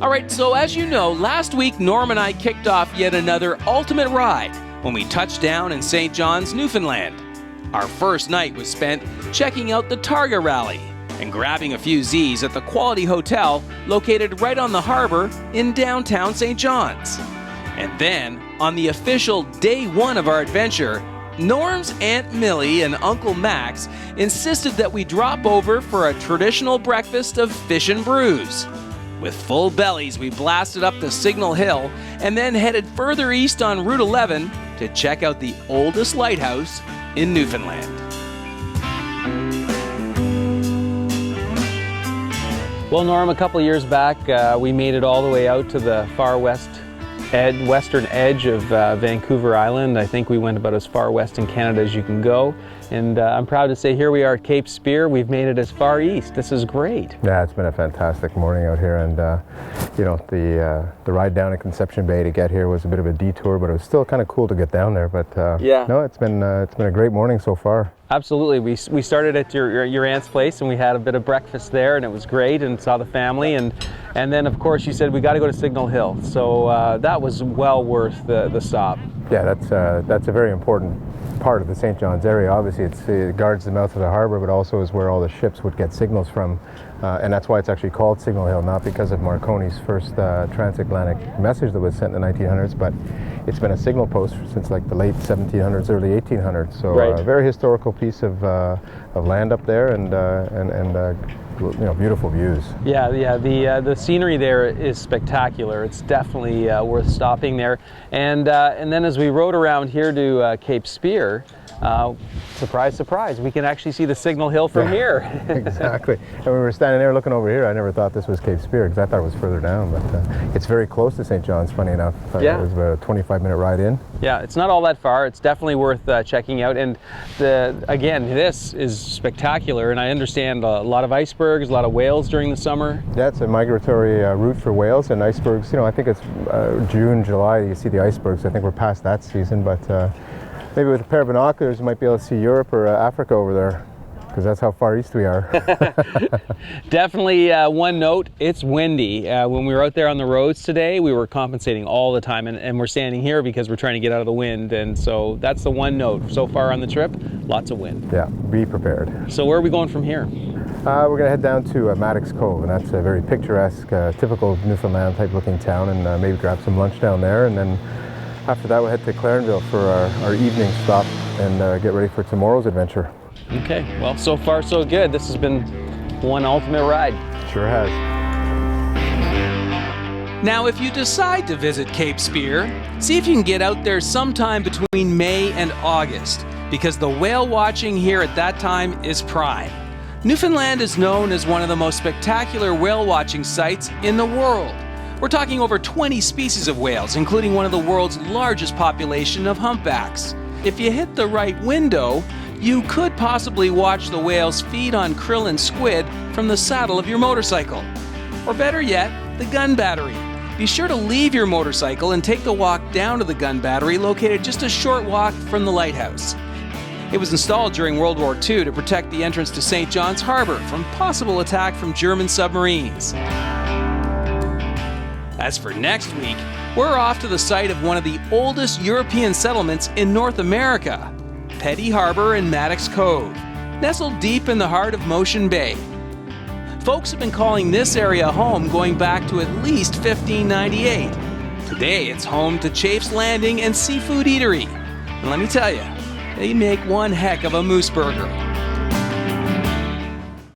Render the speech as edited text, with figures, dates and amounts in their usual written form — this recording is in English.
All right, so as you know, last week Norm and I kicked off yet another ultimate ride when we touched down in St. John's, Newfoundland. Our first night was spent checking out the Targa Rally and grabbing a few Z's at the Quality Hotel located right on the Harbour in downtown St. John's. And then, on the official day one of our adventure, Norm's Aunt Millie and Uncle Max insisted that we drop over for a traditional breakfast of fish and brews. With full bellies, we blasted up the Signal Hill and then headed further east on Route 11 to check out the oldest lighthouse in Newfoundland. Well, Norm, a couple years back, we made it all the way out to the far western edge of Vancouver Island. I think we went about as far west in Canada as you can go. And I'm proud to say here we are at Cape Spear. We've made it as far east. This is great. Yeah, it's been a fantastic morning out here, and you know, the ride down to Conception Bay to get here was a bit of a detour, but it was still kind of cool to get down there. But yeah, no, it's been a great morning so far. Absolutely. We started at your aunt's place and we had a bit of breakfast there, and it was great, and saw the family, and then of course you said we got to go to Signal Hill, so that was well worth the stop. Yeah, that's a very important part of the St. John's area. Obviously it guards the mouth of the harbour, but also is where all the ships would get signals from, and that's why it's actually called Signal Hill, not because of Marconi's first transatlantic message that was sent in the 1900s, but it's been a signal post since like the late 1700s, early 1800s. So right. A very historical piece of land up there, and you know, beautiful views. Yeah, the scenery there is spectacular. It's definitely worth stopping there. And then as we rode around here to Cape Spear, surprise, surprise, we can actually see the Signal Hill from here. Exactly. And we were standing there looking over here. I never thought this was Cape Spear because I thought it was further down, but it's very close to St. John's, funny enough. Yeah. It was about a 25-minute ride in. Yeah, it's not all that far. It's definitely worth checking out. And again, this is spectacular, and I understand a lot of icebergs, a lot of whales during the summer. Yeah, it's a migratory route for whales and icebergs. You know, I think it's June, July, you see the icebergs. I think we're past that season, but maybe with a pair of binoculars you might be able to see Europe or Africa over there, because that's how far east we are. Definitely one note, it's windy. When we were out there on the roads today, we were compensating all the time, and we're standing here because we're trying to get out of the wind, and so that's the one note. So far on the trip, lots of wind. Yeah, be prepared. So where are we going from here? We're going to head down to Maddox Cove, and that's a very picturesque, typical Newfoundland type looking town, and maybe grab some lunch down there, and then after that we'll head to Clarenville for our evening stop and get ready for tomorrow's adventure. Okay, well, so far so good. This has been one ultimate ride. Sure has. Now, if you decide to visit Cape Spear, see if you can get out there sometime between May and August, because the whale watching here at that time is prime. Newfoundland is known as one of the most spectacular whale watching sites in the world. We're talking over 20 species of whales, including one of the world's largest population of humpbacks. If you hit the right window, you could possibly watch the whales feed on krill and squid from the saddle of your motorcycle. Or better yet, the gun battery. Be sure to leave your motorcycle and take the walk down to the gun battery, located just a short walk from the lighthouse. It was installed during World War II to protect the entrance to St. John's Harbour from possible attack from German submarines. As for next week, we're off to the site of one of the oldest European settlements in North America, Petty Harbour in Maddox Cove, nestled deep in the heart of Motion Bay. Folks have been calling this area home going back to at least 1598. Today it's home to Chafe's Landing and Seafood Eatery. And let me tell you, they make one heck of a moose burger.